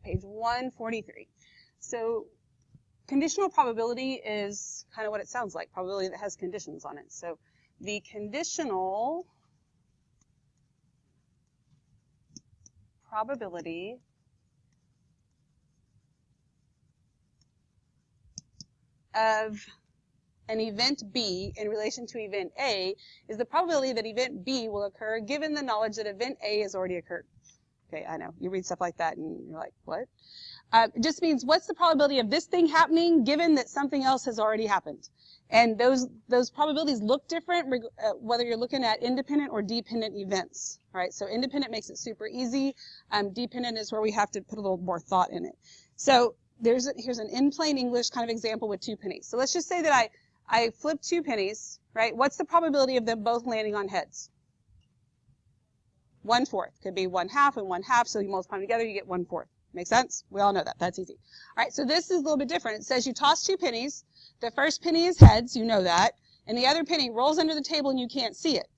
page 143. So conditional probability is kind of what it sounds like, probability that has conditions on it. So the conditional probability of an event B in relation to event A is the probability that event B will occur given the knowledge that event A has already occurred. Okay, I know. You read stuff like that and you're like, what? It just means what's the probability of this thing happening given that something else has already happened. And those probabilities look different whether you're looking at independent or dependent events. All right, so independent makes it super easy. Dependent is where we have to put a little more thought in it. So here's an in plain English kind of example with 2 pennies. So let's just say that I flip 2 pennies, right? What's the probability of them both landing on heads? 1/4. Could be 1/2 and 1/2, so you multiply them together, you get 1/4. Make sense? We all know that. That's easy. All right, so this is a little bit different. It says you toss 2 pennies. The first penny is heads, you know that, and the other penny rolls under the table and you can't see it.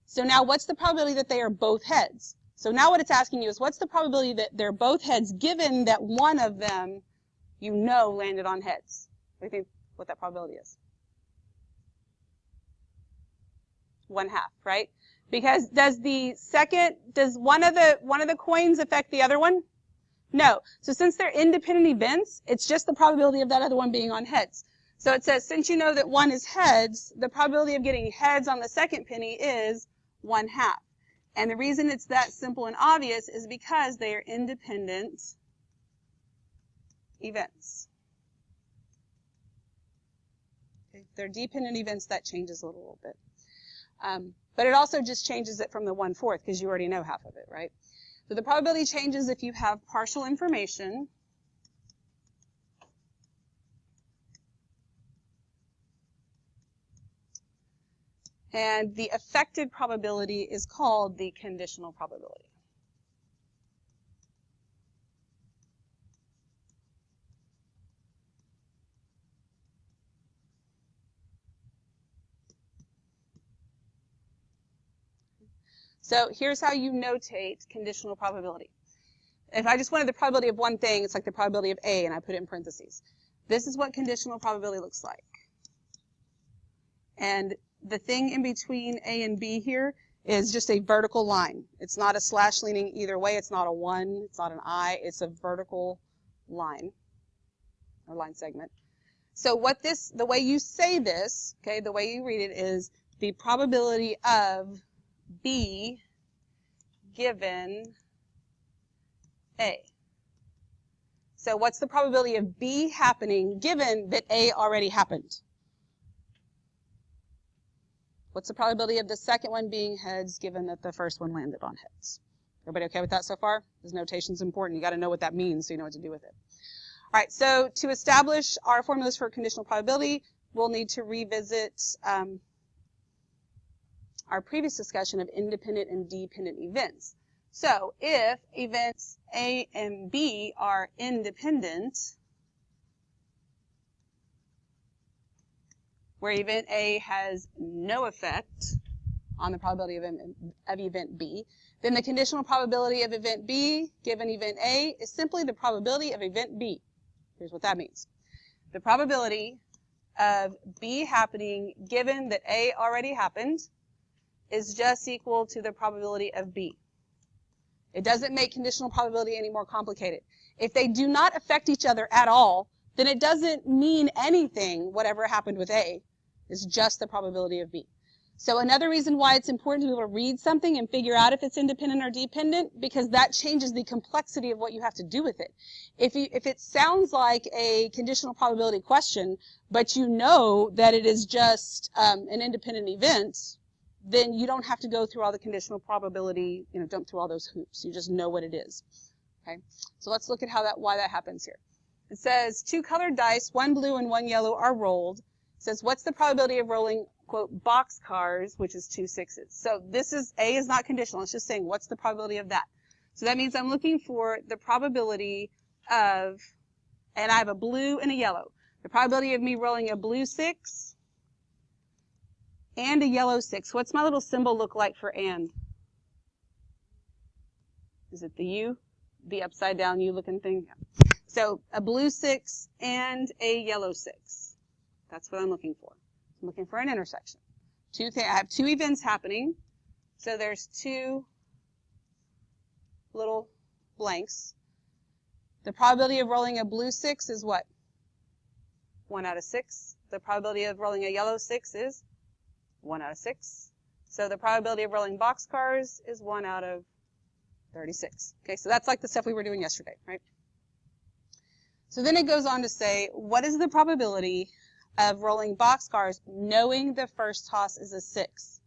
So now what's the probability that they are both heads? So now what it's asking you is what's the probability that they're both heads given that one of them you know landed on heads? What do you think what that probability is? 1/2, right? Because does one of the coins affect the other one? No. So since they're independent events, it's just the probability of that other one being on heads. So it says since you know that one is heads, the probability of getting heads on the second penny is 1/2. And the reason it's that simple and obvious is because they are independent events. Okay. If they're dependent events, that changes a little bit. But it also just changes it from the 1/4 because you already know half of it, right? So the probability changes if you have partial information. And the affected probability is called the conditional probability. So here's how you notate conditional probability. If I just wanted the probability of one thing, it's like the probability of A, and I put it in parentheses. This is what conditional probability looks like. And the thing in between A and B here is just a vertical line. It's not a slash leaning either way. It's not a 1. It's not an I. It's a vertical line, or line segment. So the way you say this, okay, the way you read it is the probability of B given A. So what's the probability of B happening given that A already happened? What's the probability of the second one being heads given that the first one landed on heads? Everybody okay with that so far? This notation's important. You got to know what that means so you know what to do with it. All right, so to establish our formulas for conditional probability, we'll need to revisit our previous discussion of independent and dependent events. So if events A and B are independent, where event A has no effect on the probability of event B, then the conditional probability of event B given event A is simply the probability of event B. Here's what that means. The probability of B happening given that A already happened is just equal to the probability of B. It doesn't make conditional probability any more complicated. If they do not affect each other at all, then it doesn't mean anything, whatever happened with A. It's just the probability of B. So another reason why it's important to be able to read something and figure out if it's independent or dependent, because that changes the complexity of what you have to do with it. If it sounds like a conditional probability question, but you know that it is just an independent event, then you don't have to go through all the conditional probability, jump through all those hoops. You just know what it is. Okay? So let's look at why that happens here. It says 2 colored dice, 1 blue and 1 yellow, are rolled. It says what's the probability of rolling, quote, boxcars, which is 2 6s. So A is not conditional. It's just saying what's the probability of that. So that means I'm looking for the probability of, and I have a blue and a yellow. The probability of me rolling a blue 6 and a yellow 6. What's my little symbol look like for and? Is it the U? the upside down U looking thing. So a blue 6 and a yellow 6. That's what I'm looking for. I'm looking for an intersection. I have two events happening. So there's two little blanks. The probability of rolling a blue 6 is what? 1 out of 6. The probability of rolling a yellow 6 is 1 out of 6. So the probability of rolling boxcars is 1 out of 36. Okay, so that's like the stuff we were doing yesterday, right? So then it goes on to say, what is the probability of rolling boxcars knowing the first toss is a 6?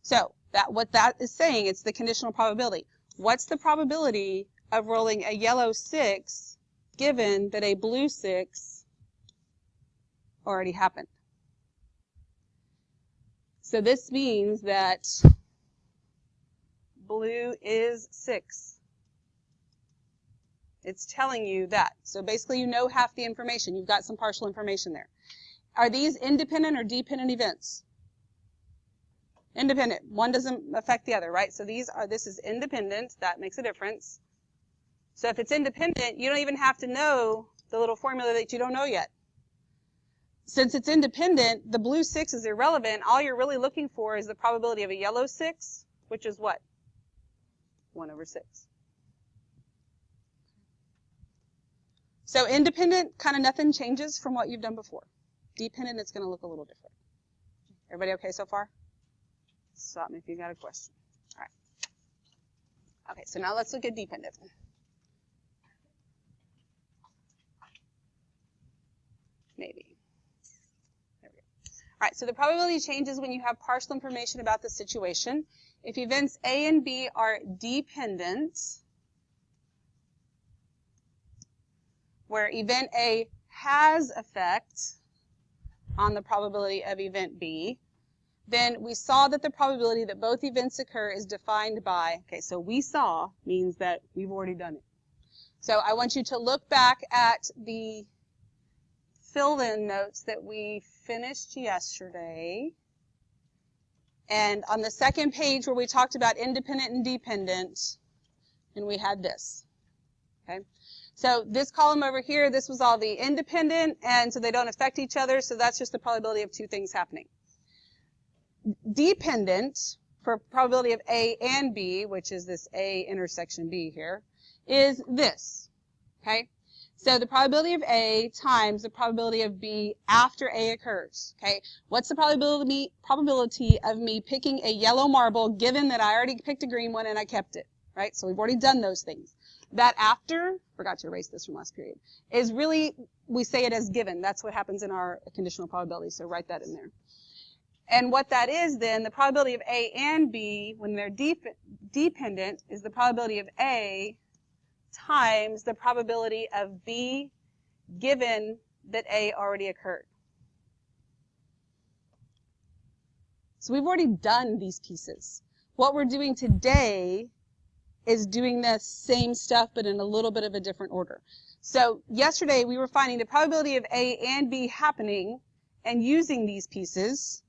So what that is saying, it's the conditional probability. What's the probability of rolling a yellow 6 given that a blue 6 already happened? So this means that blue is 6. It's telling you that. So basically you know half the information. You've got some partial information there. Are these independent or dependent events? Independent. One doesn't affect the other, right? So this is independent. That makes a difference. So if it's independent, you don't even have to know the little formula that you don't know yet. Since it's independent, the blue 6 is irrelevant. All you're really looking for is the probability of a yellow 6, which is what? 1 over 6. So independent, kind of nothing changes from what you've done before. Dependent, it's going to look a little different. Everybody okay so far? Stop me if you got a question. All right. Okay, so now let's look at dependent. Maybe. There we go. All right, so the probability changes when you have partial information about the situation. If events A and B are dependent, where event A has effect on the probability of event B, then we saw that the probability that both events occur is defined by, okay, so we saw means that we've already done it. So I want you to look back at the filled-in notes that we finished yesterday. And on the second page where we talked about independent and dependent, and we had this, okay? So this column over here, this was all the independent, and so they don't affect each other, so that's just the probability of two things happening. Dependent, for probability of A and B, which is this A intersection B here, is this, okay? So the probability of A times the probability of B after A occurs, okay? What's the probability of me picking a yellow marble given that I already picked a green one and I kept it, right? So we've already done those things. That after, forgot to erase this from last period, is really, we say it as given. That's what happens in our conditional probability, so write that in there. And what that is then, the probability of A and B, when they're dependent, is the probability of A times the probability of B given that A already occurred. So we've already done these pieces. What we're doing today is doing the same stuff but in a little bit of a different order. So yesterday we were finding the probability of A and B happening and using these pieces.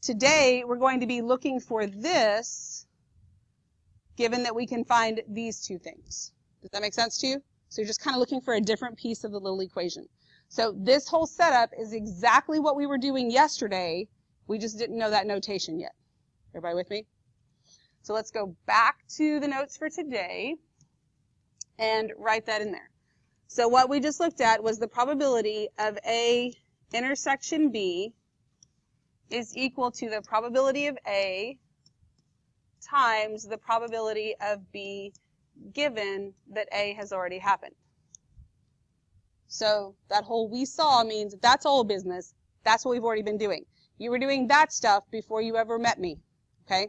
Today we're going to be looking for this given that we can find these two things. Does that make sense to you? So you're just kind of looking for a different piece of the little equation. So this whole setup is exactly what we were doing yesterday. We just didn't know that notation yet. Everybody with me? So let's go back to the notes for today and write that in there. So what we just looked at was the probability of A intersection B is equal to the probability of A times the probability of B given that A has already happened. So that whole we saw means that's old business. That's what we've already been doing. You were doing that stuff before you ever met me, okay?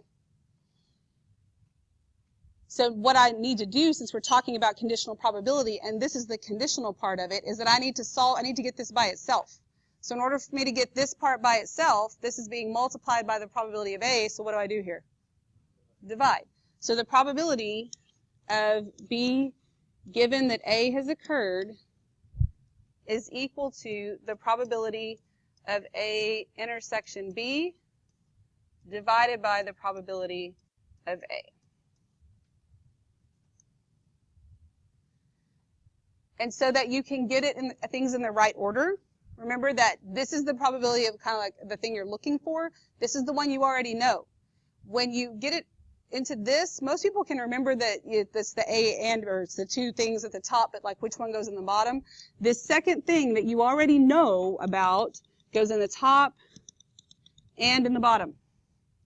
So what I need to do, since we're talking about conditional probability, and this is the conditional part of it, is that I need to get this by itself. So in order for me to get this part by itself, this is being multiplied by the probability of A, so what do I do here? Divide. So the probability of B given that A has occurred is equal to the probability of A intersection B divided by the probability of A. And so that you can get it in things in the right order, remember that this is the probability of kind of like the thing you're looking for. This is the one you already know. When you get it into this, most people can remember that it's the A and, or it's the two things at the top, but like which one goes in the bottom. This second thing that you already know about goes in the top and in the bottom.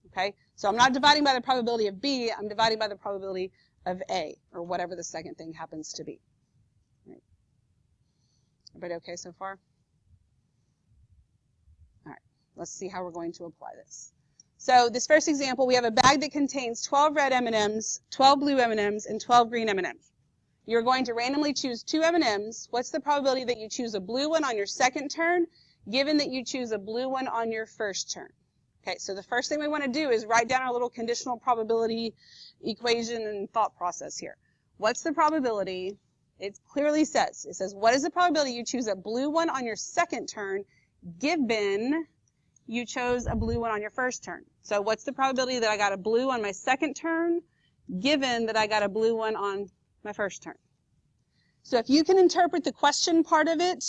Okay? So I'm not dividing by the probability of B, I'm dividing by the probability of A, or whatever the second thing happens to be. Right. Everybody okay so far? All right, let's see how we're going to apply this. So this first example, we have a bag that contains 12 red M&Ms, 12 blue M&Ms, and 12 green M&Ms. You're going to randomly choose 2 M&Ms. What's the probability that you choose a blue one on your second turn, given that you choose a blue one on your first turn? Okay, so the first thing we want to do is write down our little conditional probability equation and thought process here. What's the probability? It clearly says, what is the probability you choose a blue one on your second turn, given you chose a blue one on your first turn? So what's the probability that I got a blue on my second turn, given that I got a blue one on my first turn? So if you can interpret the question part of it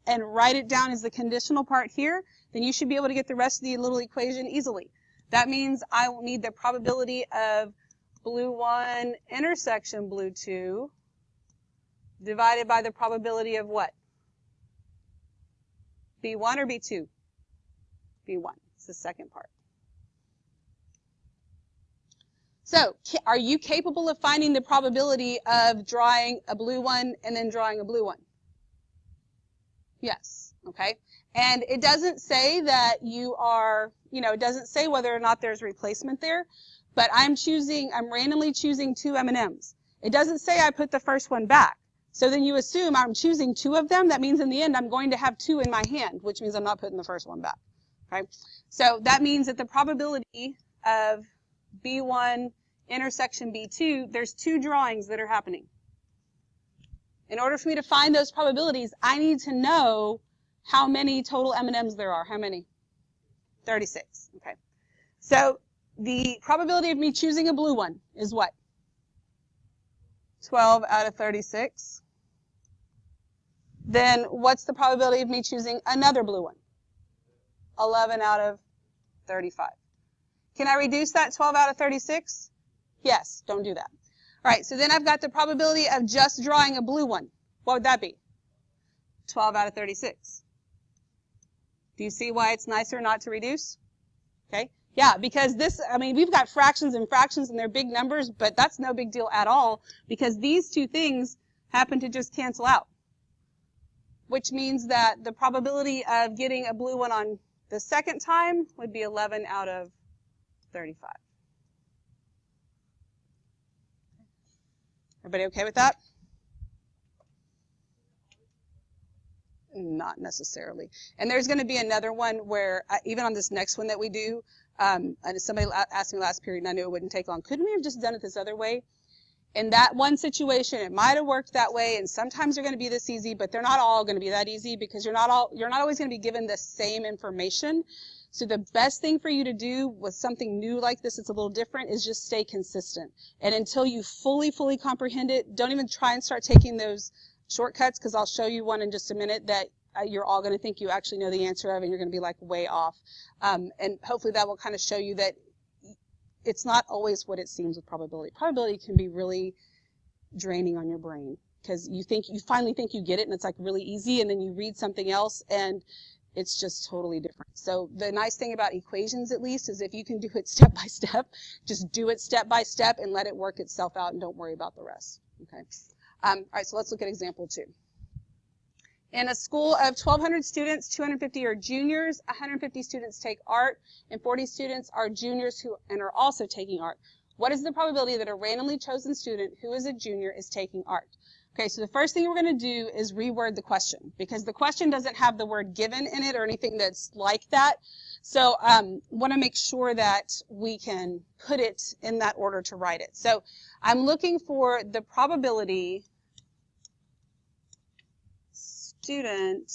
and write it down as the conditional part here, then you should be able to get the rest of the little equation easily. That means I will need the probability of blue 1 intersection blue 2 divided by the probability of what? B1 or B2? B1. It's the second part. So, are you capable of finding the probability of drawing a blue one and then drawing a blue one? Yes. Okay. And it doesn't say that you are, it doesn't say whether or not there's replacement there, but I'm randomly choosing 2 M&Ms. It doesn't say I put the first one back. So then you assume I'm choosing 2 of them. That means in the end I'm going to have 2 in my hand, which means I'm not putting the first one back. Okay? So that means that the probability of B1 intersection B2, there's 2 drawings that are happening. In order for me to find those probabilities, I need to know how many total M&Ms there are. How many? 36. Okay. So the probability of me choosing a blue one is what? 12 out of 36. Then what's the probability of me choosing another blue one? 11 out of 35. Can I reduce that 12 out of 36? Yes, don't do that. All right, so then I've got the probability of just drawing a blue one. What would that be? 12 out of 36. Do you see why it's nicer not to reduce? Okay. Yeah, because we've got fractions and fractions and they're big numbers, but that's no big deal at all because these 2 things happen to just cancel out, which means that the probability of getting a blue one on the second time would be 11 out of 35. Everybody okay with that? Not necessarily. And there's going to be another one where, even on this next one that we do, and somebody asked me last period, and I knew it wouldn't take long. Couldn't we have just done it this other way? In that one situation, it might have worked that way, and sometimes they're going to be this easy, but they're not all going to be that easy because you're not always going to be given the same information. So the best thing for you to do with something new like this, it's a little different, is just stay consistent. And until you fully comprehend it, don't even try and start taking those shortcuts, because I'll show you one in just a minute that you're all going to think you actually know the answer of, and you're going to be like way off. And hopefully that will kind of show you that it's not always what it seems with probability. Probability can be really draining on your brain because you finally think you get it and it's like really easy, and then you read something else and it's just totally different. So the nice thing about equations, at least, is if you can do it step by step, just do it step by step and let it work itself out and don't worry about the rest. Okay. All right, so let's look at example 2. In a school of 1,200 students, 250 are juniors, 150 students take art, and 40 students are juniors and are also taking art. What is the probability that a randomly chosen student who is a junior is taking art? Okay, so the first thing we're going to do is reword the question, because the question doesn't have the word given in it or anything that's like that. So want to make sure that we can put it in that order to write it. So I'm looking for the probability student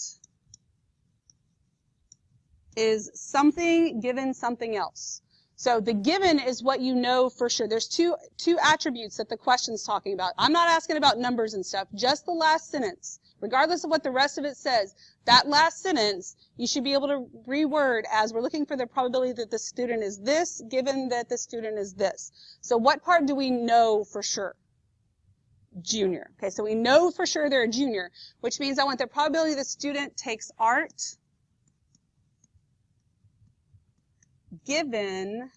is something given something else. So the given is what you know for sure. There's two attributes that the question's talking about. I'm not asking about numbers and stuff, just the last sentence. Regardless of what the rest of it says, that last sentence, you should be able to reword as we're looking for the probability that the student is this, given that the student is this. So what part do we know for sure? Junior. Okay, so we know for sure they're a junior, which means I want the probability the student takes art given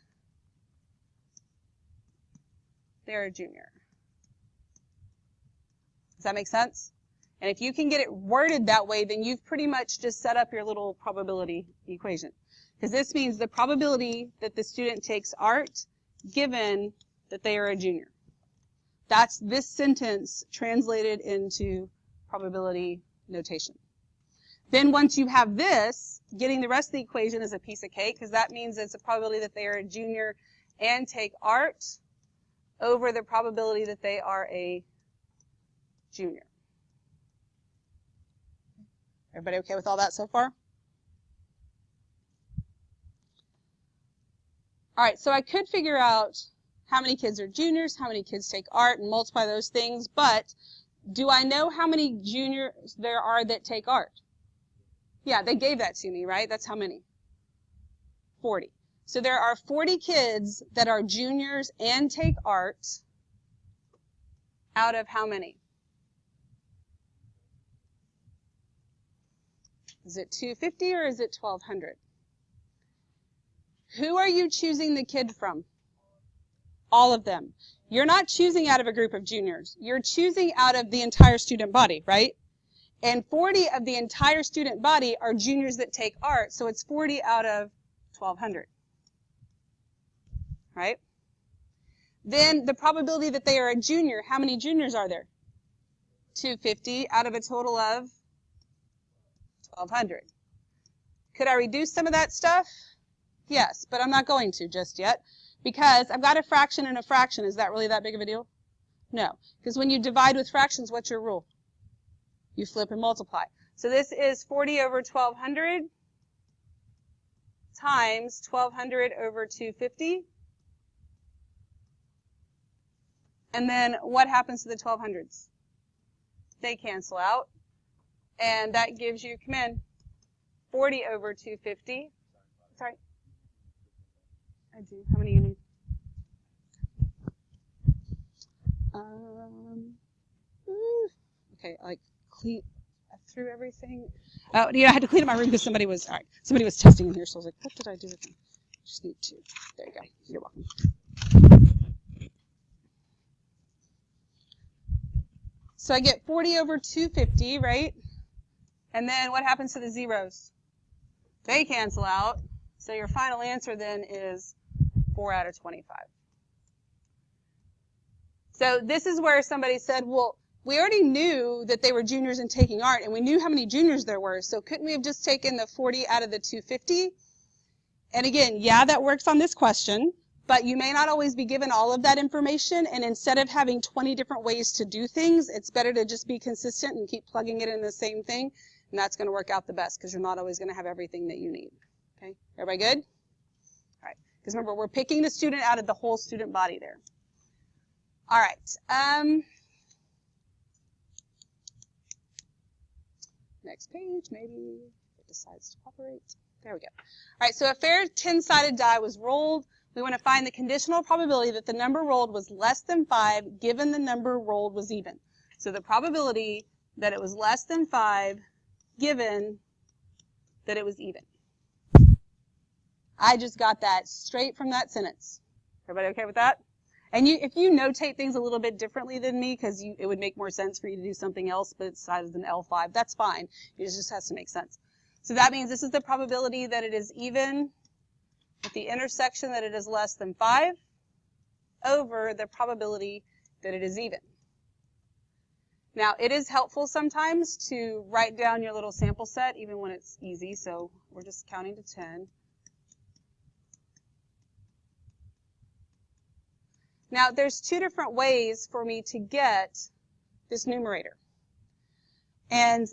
they're a junior. Does that make sense? And if you can get it worded that way, then you've pretty much just set up your little probability equation. Because this means the probability that the student takes art given that they are a junior. That's this sentence translated into probability notation. Then once you have this, getting the rest of the equation is a piece of cake, because that means it's a probability that they are a junior and take art over the probability that they are a junior. Everybody okay with all that so far? All right, so I could figure out how many kids are juniors, how many kids take art, and multiply those things, but do I know how many juniors there are that take art? Yeah, they gave that to me, right? That's how many? 40. So there are 40 kids that are juniors and take art out of how many? Is it 250 or is it 1,200? Who are you choosing the kid from? All of them. You're not choosing out of a group of juniors. You're choosing out of the entire student body, right? And 40 of the entire student body are juniors that take art, so it's 40 out of 1,200. Right? Then the probability that they are a junior, how many juniors are there? 250 out of a total of 1,200. Could I reduce some of that stuff? Yes, but I'm not going to just yet, because I've got a fraction and a fraction. Is that really that big of a deal? No, because when you divide with fractions, what's your rule? You flip and multiply. So this is 40 over 1,200 times 1,200 over 250. And then what happens to the 1,200s? They cancel out. And that gives you, come in, 40 over 250. Sorry. I do. How many do you need? Okay, like clean. I threw everything. Oh, I had to clean up my room because somebody was testing in here. So I was like, what did I do with them? Just need to. There you go. You're welcome. So I get 40 over 250, right? And then what happens to the zeros? They cancel out. So your final answer then is 4 out of 25. So this is where somebody said, well, we already knew that they were juniors and taking art, and we knew how many juniors there were, so couldn't we have just taken the 40 out of the 250? And again, yeah, that works on this question, but you may not always be given all of that information, and instead of having 20 different ways to do things, it's better to just be consistent and keep plugging it in the same thing, and that's going to work out the best, because you're not always going to have everything that you need. Okay, everybody good? All right, because remember, we're picking the student out of the whole student body there. All right. Next page, maybe it decides to operate. There we go. All right, so a fair 10-sided die was rolled. We want to find the conditional probability that the number rolled was less than 5, given the number rolled was even. So the probability that it was less than 5, given that it was even. I just got that straight from that sentence. Everybody okay with that? And if you notate things a little bit differently than me, because it would make more sense for you to do something else besides an L5, that's fine. It just has to make sense. So that means this is the probability that it is even at the intersection that it is less than 5 over the probability that it is even. Now, it is helpful sometimes to write down your little sample set, even when it's easy. So we're just counting to 10. Now, there's two different ways for me to get this numerator. And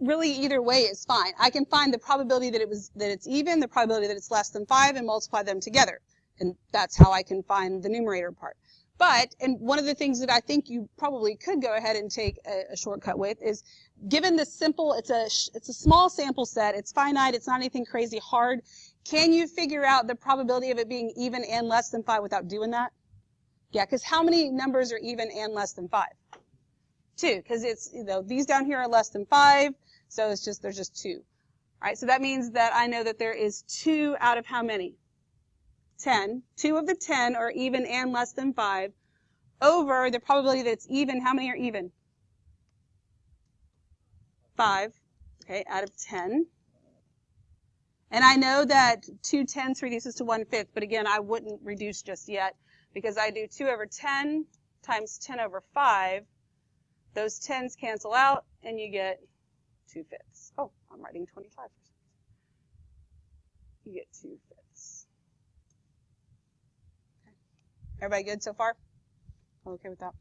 really either way is fine. I can find the probability that it's even, the probability that it's less than 5, and multiply them together. And that's how I can find the numerator part. But, and one of the things that I think you probably could go ahead and take a shortcut with is, given the simple, it's a small sample set, it's finite, it's not anything crazy hard, can you figure out the probability of it being even and less than 5 without doing that? Yeah, because how many numbers are even and less than 5? 2, because it's, these down here are less than 5, so there's just 2. All right, so that means that I know that there is 2 out of how many? 10. 2 of the 10 are even and less than 5 over the probability that it's even. How many are even? 5, okay, out of 10. And I know that 2 tenths reduces to 1/5, but again, I wouldn't reduce just yet because I do 2 over 10 times 10 over 5. Those 10s cancel out, and you get 2/5. Oh, I'm writing 25. You get 2/5. Okay. Everybody good so far? Okay with that?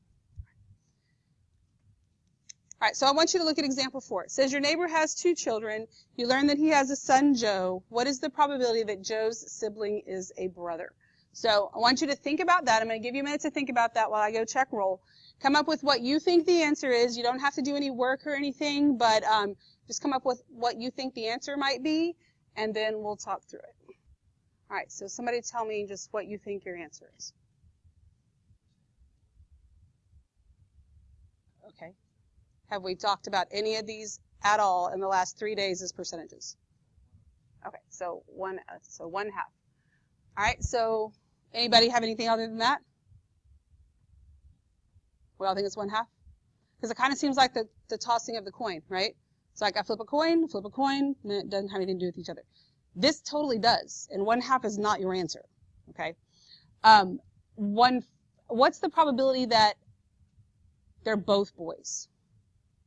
All right, so I want you to look at example 4. It says your neighbor has 2 children. You learn that he has a son, Joe. What is the probability that Joe's sibling is a brother? So I want you to think about that. I'm going to give you a minute to think about that while I go check roll. Come up with what you think the answer is. You don't have to do any work or anything, but just come up with what you think the answer might be, and then we'll talk through it. All right, so somebody tell me just what you think your answer is. Okay. Have we talked about any of these at all in the last 3 days as percentages? Okay, so one half. All right, so anybody have anything other than that? We all think it's 1/2? Because it kind of seems like the tossing of the coin, right? It's like I flip a coin, and it doesn't have anything to do with each other. This totally does, and 1/2 is not your answer, okay? What's the probability that they're both boys?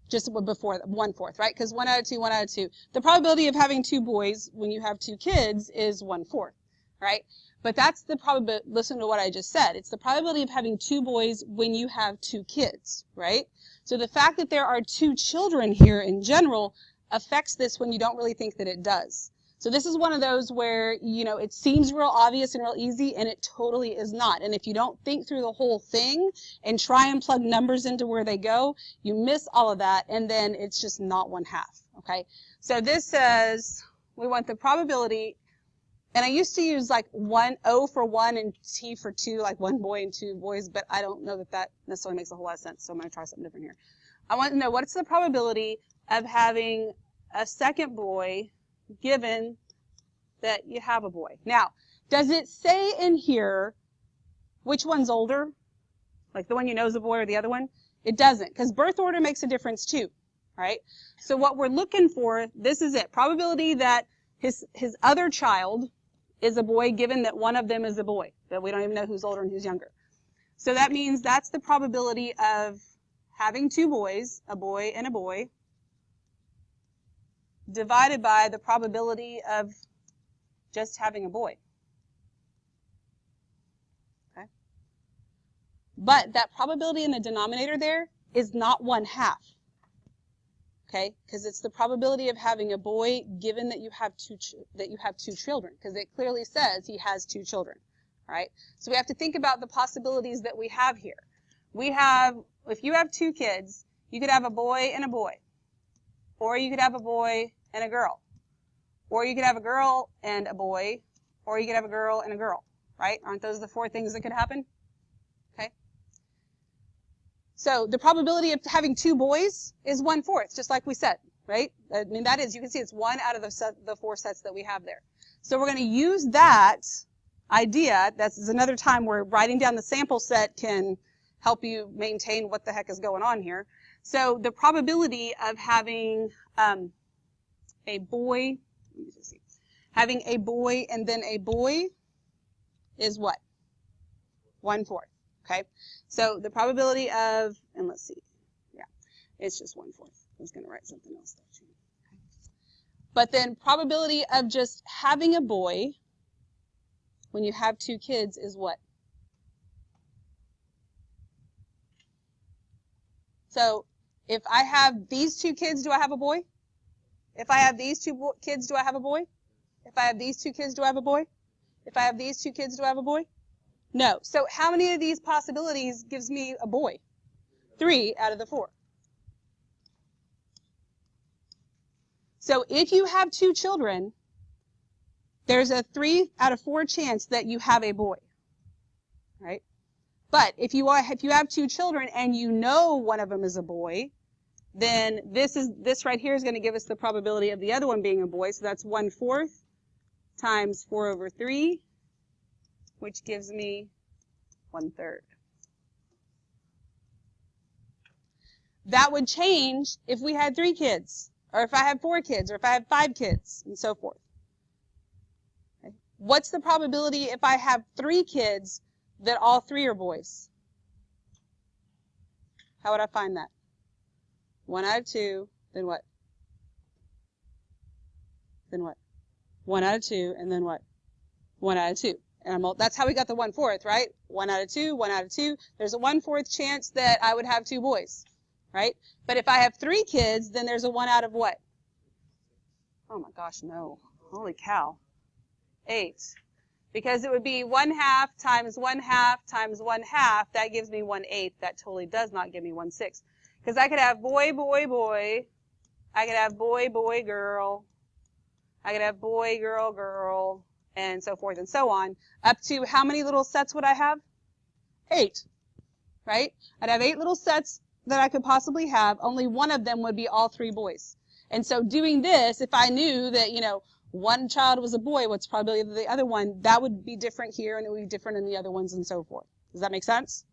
Just before 1/4, right? Because 1 out of 2, 1 out of 2. The probability of having 2 boys when you have 2 kids is 1/4, right? But that's the probability, listen to what I just said. It's the probability of having 2 boys when you have 2 kids, right? So the fact that there are 2 children here in general affects this when you don't really think that it does. So this is one of those where, it seems real obvious and real easy, and it totally is not. And if you don't think through the whole thing and try and plug numbers into where they go, you miss all of that, and then it's just not 1/2, okay? So this says we want the probability, and I used to use like O for 1 and T for 2, like 1 boy and 2 boys, but I don't know that necessarily makes a whole lot of sense, so I'm going to try something different here. I want to know what's the probability of having a second boy given that you have a boy. Now, does it say in here which one's older? Like the one you know is a boy or the other one? It doesn't, because birth order makes a difference too, right? So what we're looking for, this is it. Probability that his other child is a boy given that one of them is a boy, that we don't even know who's older and who's younger. So that means that's the probability of having 2 boys, a boy and a boy, divided by the probability of just having a boy. Okay? But that probability in the denominator there is not 1/2. Okay? Because it's the probability of having a boy given that you have 2 children, because it clearly says he has 2 children. All right? So we have to think about the possibilities that we have here. We have, if you have 2 kids, you could have a boy and a boy. Or you could have a boy and a girl. Or you could have a girl and a boy. Or you could have a girl and a girl. Right? Aren't those the 4 things that could happen? Okay? So the probability of having 2 boys is 1/4, just like we said. Right? I mean, that is, you can see it's 1 out of the 4 sets that we have there. So we're going to use that idea. That's another time where writing down the sample set can help you maintain what the heck is going on here. So the probability of having a boy, let me just see, having a boy and then a boy is what? 1/4. Okay. So the probability of, and let's see, yeah, it's just 1/4. I was going to write something else there too. Okay. But then probability of just having a boy when you have 2 kids is what? So if I have these 2 kids, do I have a boy? If I have these two kids, do I have a boy? If I have these two kids, do I have a boy? If I have these two kids, do I have a boy? No. So how many of these possibilities gives me a boy? 3 out of the 4. So if you have 2 children, there's a 3 out of 4 chance that you have a boy, right? But if you have 2 children and you know one of them is a boy, then this right here is going to give us the probability of the other one being a boy. So that's 1/4 times 4/3, which gives me 1/3. That would change if we had 3 kids, or if I had 4 kids, or if I had 5 kids, and so forth. Okay. What's the probability if I have 3 kids that all 3 are boys? How would I find that? 1 out of 2, then what? Then what? 1 out of 2, and then what? 1 out of 2. And that's how we got the 1/4, right? 1 out of 2, 1 out of 2. There's a 1/4 chance that I would have 2 boys, right? But if I have 3 kids, then there's a 1 out of what? Oh my gosh, no. Holy cow. 8. Because it would be 1/2 times 1/2 times 1/2. That gives me 1/8. That totally does not give me 1/6. Because I could have boy, boy, boy. I could have boy, boy, girl. I could have boy, girl, girl, and so forth and so on. Up to how many little sets would I have? 8, right? I'd have 8 little sets that I could possibly have. Only one of them would be all 3 boys. And so doing this, if I knew that, one child was a boy, what's the probability of the other one, that would be different here, and it would be different in the other ones, and so forth. Does that make sense?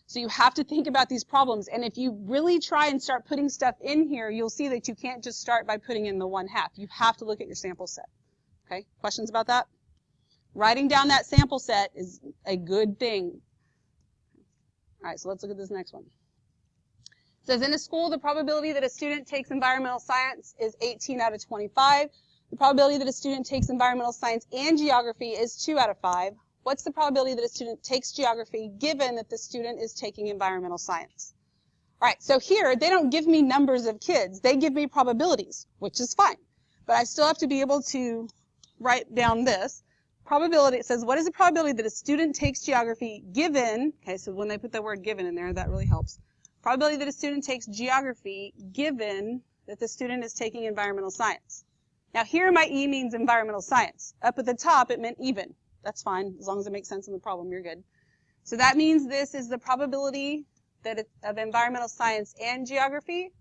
So you have to think about these problems, and if you really try and start putting stuff in here, you'll see that you can't just start by putting in the 1/2. You have to look at your sample set. Okay, questions about that? Writing down that sample set is a good thing. All right, so let's look at this next one. It says, in a school, the probability that a student takes environmental science is 18 out of 25. The probability that a student takes environmental science and geography is 2 out of 5. What's the probability that a student takes geography given that the student is taking environmental science? All right, so here, they don't give me numbers of kids. They give me probabilities, which is fine. But I still have to be able to write down this. Probability, it says, what is the probability that a student takes geography given, okay, so when they put the word given in there, that really helps. Probability that a student takes geography given that the student is taking environmental science. Now here my E means environmental science. Up at the top, it meant even. That's fine. As long as it makes sense in the problem, you're good. So that means this is the probability that of environmental science and geography.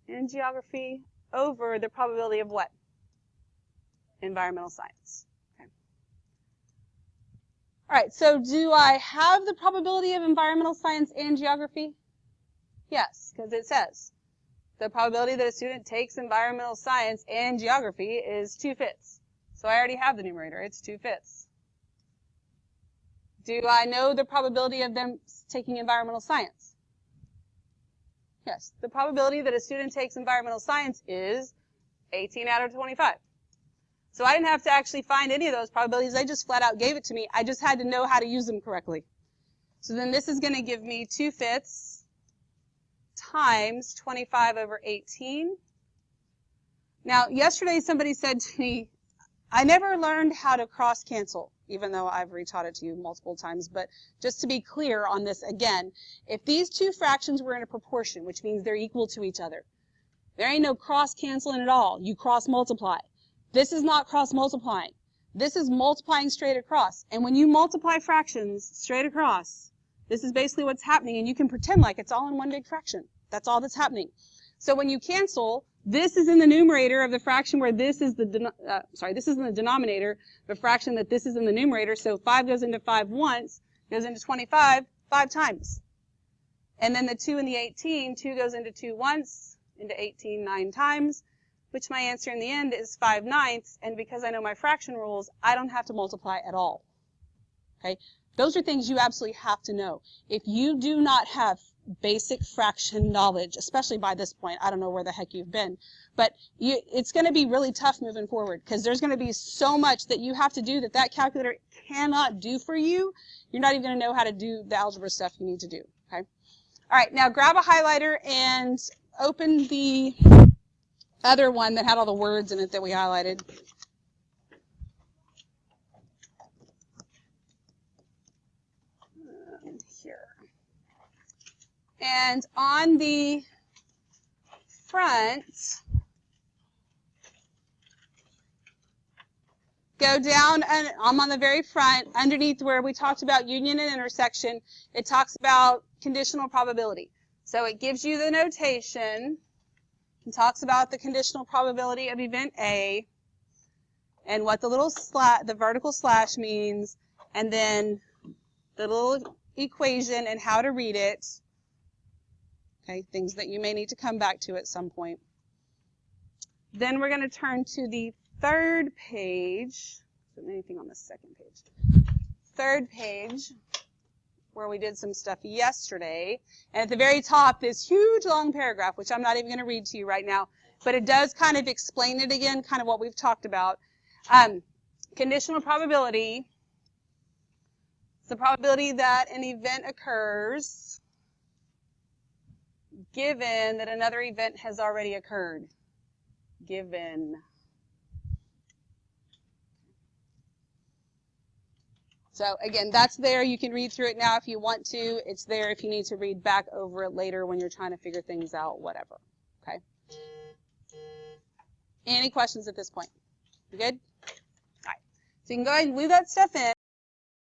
And geography over the probability of what? Environmental science. Okay. All right, so do I have the probability of environmental science and geography? Yes, because it says the probability that a student takes environmental science and geography is 2/5. So I already have the numerator. It's 2/5. Do I know the probability of them taking environmental science? Yes. The probability that a student takes environmental science is 18 out of 25. So I didn't have to actually find any of those probabilities. They just flat out gave it to me. I just had to know how to use them correctly. So then this is going to give me 2/5 times 25 over 18. Now, yesterday somebody said to me, I never learned how to cross cancel, even though I've retaught it to you multiple times. But just to be clear on this again, if these two fractions were in a proportion, which means they're equal to each other, there ain't no cross canceling at all. You cross multiply. This is not cross multiplying. This is multiplying straight across. And when you multiply fractions straight across, this is basically what's happening, and you can pretend like it's all in one big fraction. That's all that's happening. So when you cancel, this is in the numerator of the fraction where this is the, this is in the denominator, the fraction that this is in the numerator. So 5 goes into 5 once, goes into 25 5 times. And then the 2 and the 18, 2 goes into 2 once, into 18 9 times, which my answer in the end is 5/9. And because I know my fraction rules, I don't have to multiply at all. Okay? Those are things you absolutely have to know. If you do not have basic fraction knowledge, especially by this point, I don't know where the heck you've been, but it's going to be really tough moving forward because there's going to be so much that you have to do that calculator cannot do for you. You're not even going to know how to do the algebra stuff you need to do. Okay? All right, now grab a highlighter and open the other one that had all the words in it that we highlighted. Here. And on the front, go down, and I'm on the very front, underneath where we talked about union and intersection, it talks about conditional probability. So it gives you the notation and talks about the conditional probability of event A and what the little the vertical slash means, and then the little equation and how to read it. Okay, things that you may need to come back to at some point. Then we're going to turn to the third page. Isn't anything on the second page? Third page, where we did some stuff yesterday. And at the very top, this huge long paragraph, which I'm not even going to read to you right now, but it does kind of explain it again, kind of what we've talked about. Conditional probability is the probability that an event occurs given that another event has already occurred. Given. So again, that's there. You can read through it now if you want to. It's there if you need to read back over it later when you're trying to figure things out, whatever. Okay? Any questions at this point? You good? All right. So you can go ahead and leave that stuff in.